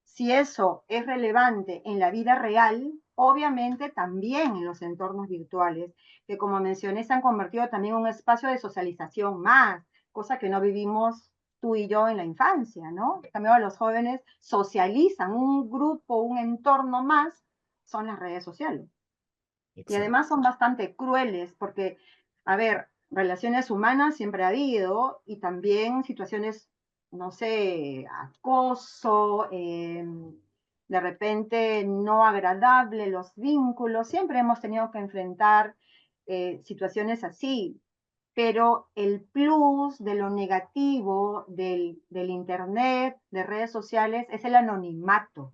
[SPEAKER 2] Si eso es relevante en la vida real, obviamente también en los entornos virtuales, que como mencioné se han convertido también en un espacio de socialización más, cosa que no vivimos tú y yo en la infancia, ¿no? También los jóvenes socializan, un grupo, un entorno más, son las redes sociales. Y
[SPEAKER 1] excelente.
[SPEAKER 2] además son bastante crueles porque, a ver, relaciones humanas siempre ha habido y también situaciones, no sé, acoso, de repente no agradable los vínculos, siempre hemos tenido que enfrentar situaciones así, pero el plus de lo negativo del Internet, de redes sociales, es el anonimato.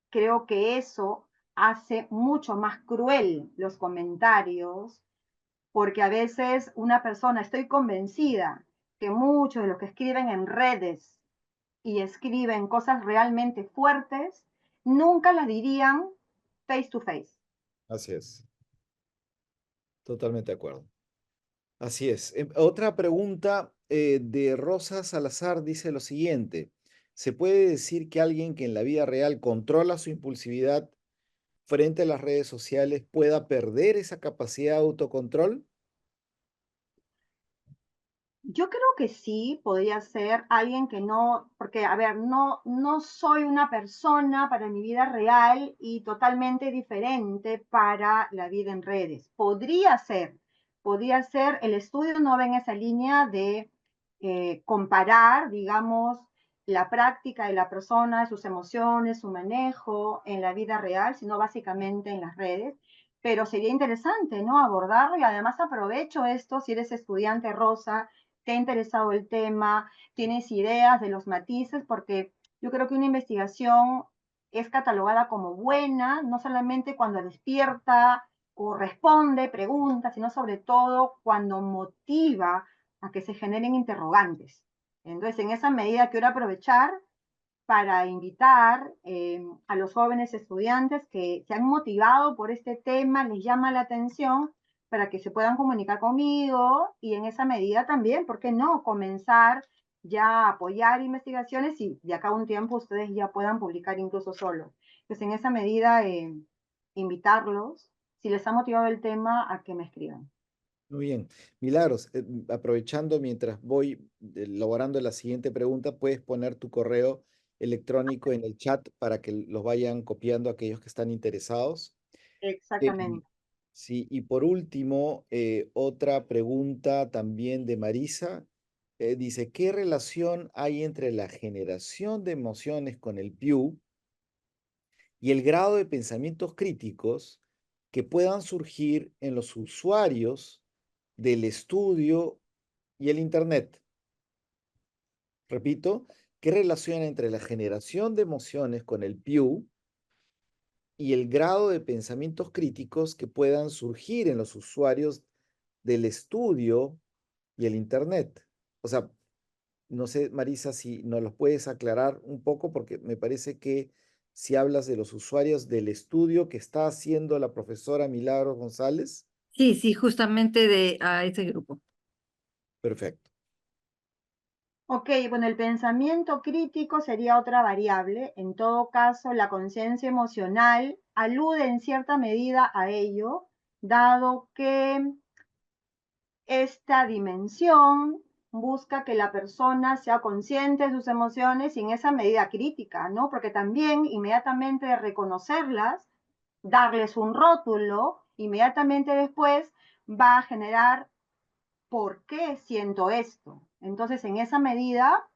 [SPEAKER 2] Creo que eso hace mucho más cruel los comentarios, porque a veces una persona, estoy convencida que muchos de los que escriben en redes y escriben cosas realmente fuertes, nunca las dirían face to face.
[SPEAKER 1] Así es, totalmente de acuerdo. Así es. Otra pregunta de Rosa Salazar dice lo siguiente. ¿Se puede decir que alguien que en la vida real controla su impulsividad frente a las redes sociales pueda perder esa capacidad de autocontrol?
[SPEAKER 2] Yo creo que sí, podría ser alguien que no, porque a ver, no soy una persona para mi vida real y totalmente diferente para la vida en redes. Podría ser, el estudio no va en esa línea de comparar, digamos, la práctica de la persona, sus emociones, su manejo en la vida real, sino básicamente en las redes. Pero sería interesante, ¿no? Abordarlo y además aprovecho esto, si eres estudiante Rosa, te ha interesado el tema, tienes ideas de los matices, porque yo creo que una investigación es catalogada como buena, no solamente cuando despierta o responde preguntas, sino sobre todo cuando motiva a que se generen interrogantes. Entonces, en esa medida quiero aprovechar para invitar a los jóvenes estudiantes que se han motivado por este tema, les llama la atención, para que se puedan comunicar conmigo y en esa medida también, ¿por qué no? Comenzar ya a apoyar investigaciones y de acá a un tiempo ustedes ya puedan publicar incluso solos. Pues en esa medida, invitarlos, si les ha motivado el tema, a que me escriban.
[SPEAKER 1] Muy bien. Milagros, aprovechando mientras voy elaborando la siguiente pregunta, puedes poner tu correo electrónico en el chat para que los vayan copiando aquellos que están interesados.
[SPEAKER 2] Exactamente.
[SPEAKER 1] Sí, y por último, otra pregunta también de Marisa. Dice, ¿qué relación hay entre la generación de emociones con el PIU y el grado de pensamientos críticos que puedan surgir en los usuarios del estudio y el Internet? Repito, ¿qué relación hay entre la generación de emociones con el PIU y el grado de pensamientos críticos que puedan surgir en los usuarios del estudio y el Internet? O sea, no sé, Marisa, si nos los puedes aclarar un poco, porque me parece que si hablas de los usuarios del estudio que está haciendo la profesora Milagros González,
[SPEAKER 4] Sí, sí, justamente a ese grupo.
[SPEAKER 1] perfecto.
[SPEAKER 2] Ok, bueno, el pensamiento crítico sería otra variable. En todo caso, la conciencia emocional alude en cierta medida a ello, dado que esta dimensión busca que la persona sea consciente de sus emociones y en esa medida crítica, ¿no? Porque también inmediatamente de reconocerlas, darles un rótulo, inmediatamente después va a generar por qué siento esto. Entonces, en esa medida,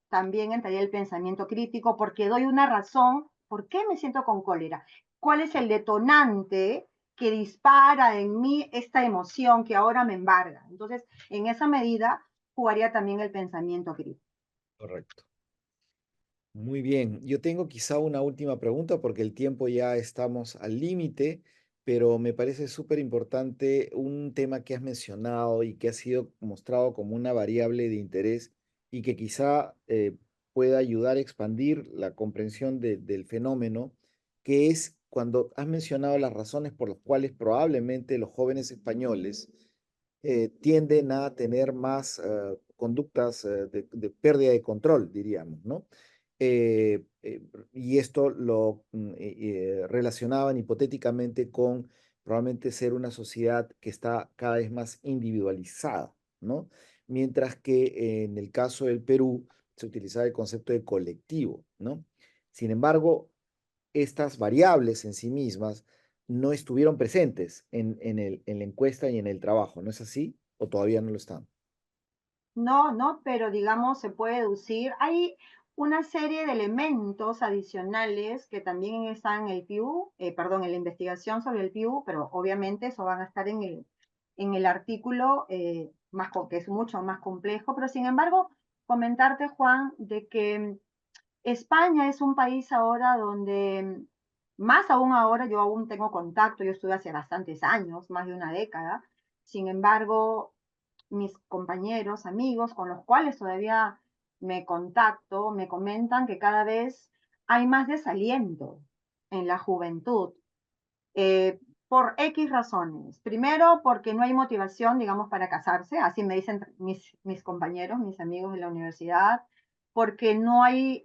[SPEAKER 2] también entraría el pensamiento crítico porque doy una razón, ¿por qué me siento con cólera? ¿Cuál es el detonante que dispara en mí esta emoción que ahora me embarga? Entonces, en esa medida, jugaría también el pensamiento crítico.
[SPEAKER 1] Correcto. Muy bien, yo tengo quizá una última pregunta porque el tiempo ya estamos al límite, pero me parece súper importante un tema que has mencionado y que ha sido mostrado como una variable de interés y que quizá pueda ayudar a expandir la comprensión del fenómeno, que es cuando has mencionado las razones por las cuales probablemente los jóvenes españoles tienden a tener más conductas de pérdida de control, diríamos, ¿no? Y esto lo relacionaban hipotéticamente con probablemente ser una sociedad que está cada vez más individualizada, ¿no? Mientras que en el caso del Perú se utilizaba el concepto de colectivo, ¿no? Sin embargo, estas variables en sí mismas no estuvieron presentes en la encuesta y en el trabajo, ¿no es así? ¿O todavía no lo están?
[SPEAKER 2] No, no, pero digamos, se puede deducir. Hay una serie de elementos adicionales que también están en el PIU, perdón, en la investigación sobre el PIU, pero obviamente eso van a estar en el artículo, que es mucho más complejo, pero sin embargo, comentarte, Juan, de que España es un país ahora donde, más aún ahora, yo aún tengo contacto, yo estuve hace bastantes años, más de una década, sin embargo, mis compañeros, amigos, con los cuales todavía me contacto, me comentan que cada vez hay más desaliento en la juventud, eh, por X razones. Primero, porque no hay motivación, digamos, para casarse, así me dicen mis compañeros, mis amigos de la universidad, porque no hay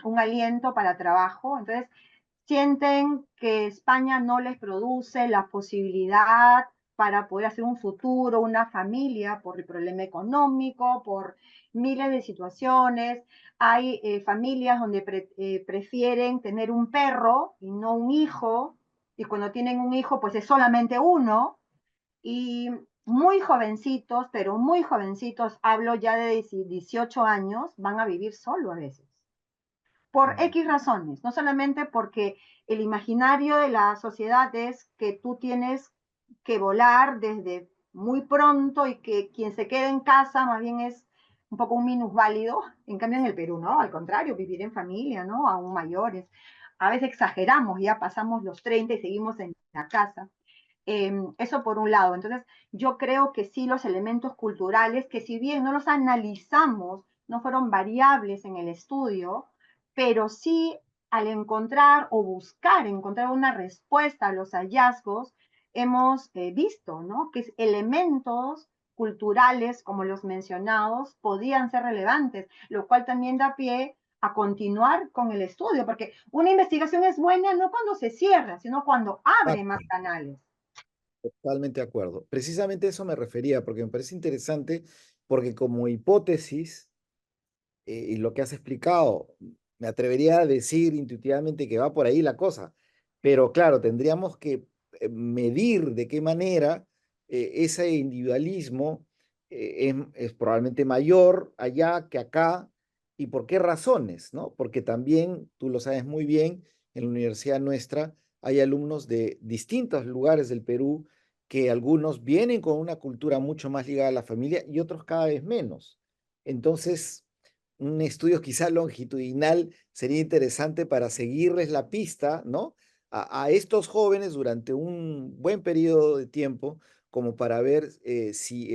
[SPEAKER 2] un aliento para trabajo. Entonces, sienten que España no les produce la posibilidad para poder hacer un futuro, una familia, por el problema económico, por miles de situaciones. Hay familias donde prefieren tener un perro y no un hijo, y cuando tienen un hijo, pues es solamente uno, y muy jovencitos, pero muy jovencitos, hablo ya de 18 años, van a vivir solo a veces por X razones, no solamente porque el imaginario de la sociedad es que tú tienes que volar desde muy pronto y que quien se queda en casa más bien es un poco un minusválido, en cambio en el Perú no, al contrario, vivir en familia, ¿no? Aún mayores. A veces exageramos, ya pasamos los 30 y seguimos en la casa. Eso por un lado. Entonces, yo creo que sí los elementos culturales, que si bien no los analizamos, no fueron variables en el estudio, pero sí al encontrar o buscar encontrar una respuesta a los hallazgos, hemos visto, ¿no? Que elementos culturales, como los mencionados, podían ser relevantes, lo cual también da pie a continuar con el estudio, porque una investigación es buena no cuando se cierra, sino cuando abre más canales.
[SPEAKER 1] Totalmente de acuerdo. Precisamente a eso me refería, porque me parece interesante, porque como hipótesis, y lo que has explicado, me atrevería a decir intuitivamente que va por ahí la cosa, pero claro, tendríamos que medir de qué manera ese individualismo es probablemente mayor allá que acá y por qué razones, ¿no? Porque también, tú lo sabes muy bien, en la universidad nuestra hay alumnos de distintos lugares del Perú que algunos vienen con una cultura mucho más ligada a la familia y otros cada vez menos. Entonces, un estudio quizá longitudinal sería interesante para seguirles la pista, ¿no? A estos jóvenes durante un buen periodo de tiempo, como para ver si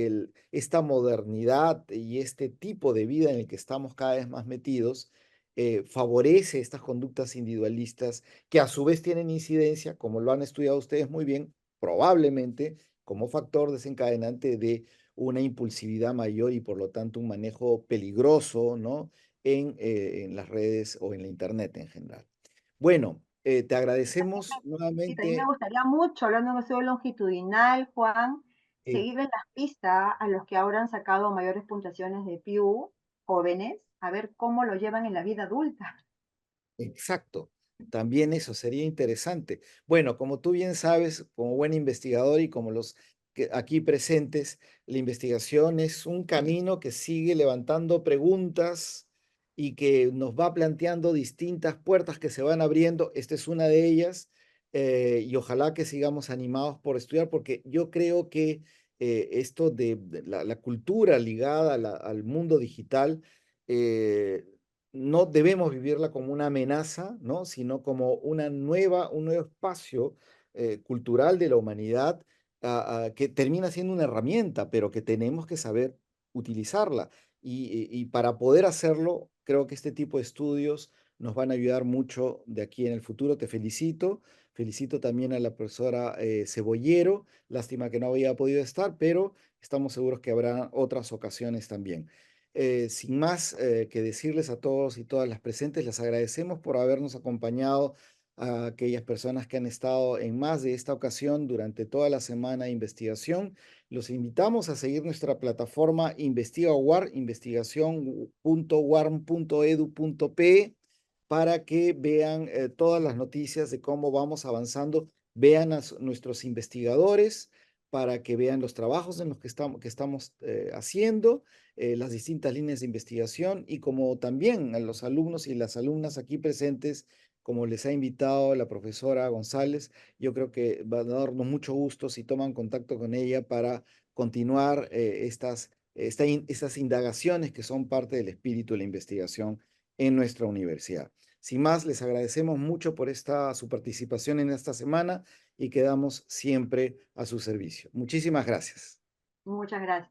[SPEAKER 1] esta modernidad y este tipo de vida en el que estamos cada vez más metidos favorece estas conductas individualistas que a su vez tienen incidencia, como lo han estudiado ustedes muy bien, probablemente como factor desencadenante de una impulsividad mayor y por lo tanto un manejo peligroso, ¿no? En las redes o en la internet en general. Bueno, te agradecemos
[SPEAKER 2] Y también me
[SPEAKER 1] nuevamente.
[SPEAKER 2] gustaría mucho, hablando de un estudio longitudinal, Juan,
[SPEAKER 1] eh,
[SPEAKER 2] seguirles las pistas a los que ahora han sacado mayores puntuaciones de PIU, jóvenes, a ver cómo lo llevan en la vida adulta.
[SPEAKER 1] exacto, también eso sería interesante. Bueno, como tú bien sabes, como buen investigador y como los que aquí presentes, la investigación es un camino que sigue levantando preguntas y que nos va planteando distintas puertas que se van abriendo. Esta es una de ellas y ojalá que sigamos animados por estudiar porque yo creo que esto de la cultura ligada al mundo digital no debemos vivirla como una amenaza, ¿no? Sino como un nuevo espacio cultural de la humanidad que termina siendo una herramienta, pero que tenemos que saber utilizarla. Y para poder hacerlo, creo que este tipo de estudios nos van a ayudar mucho de aquí en el futuro. Te felicito. Felicito también a la profesora Cebollero. Lástima que no había podido estar, pero estamos seguros que habrá otras ocasiones también. Sin más que decirles a todos y todas las presentes, les agradecemos por habernos acompañado a aquellas personas que han estado en más de esta ocasión durante toda la semana de investigación. Los invitamos a seguir nuestra plataforma InvestigaWar, investigación.warm.edu.pe, para que vean todas las noticias de cómo vamos avanzando, vean a nuestros investigadores para que vean los trabajos en los que estamos haciendo, las distintas líneas de investigación y como también a los alumnos y las alumnas aquí presentes, como les ha invitado la profesora González, yo creo que va a darnos mucho gusto si toman contacto con ella para continuar estas indagaciones que son parte del espíritu de la investigación en nuestra universidad. Sin más, les agradecemos mucho por su participación en esta semana y quedamos siempre a su servicio. Muchísimas gracias.
[SPEAKER 2] Muchas gracias.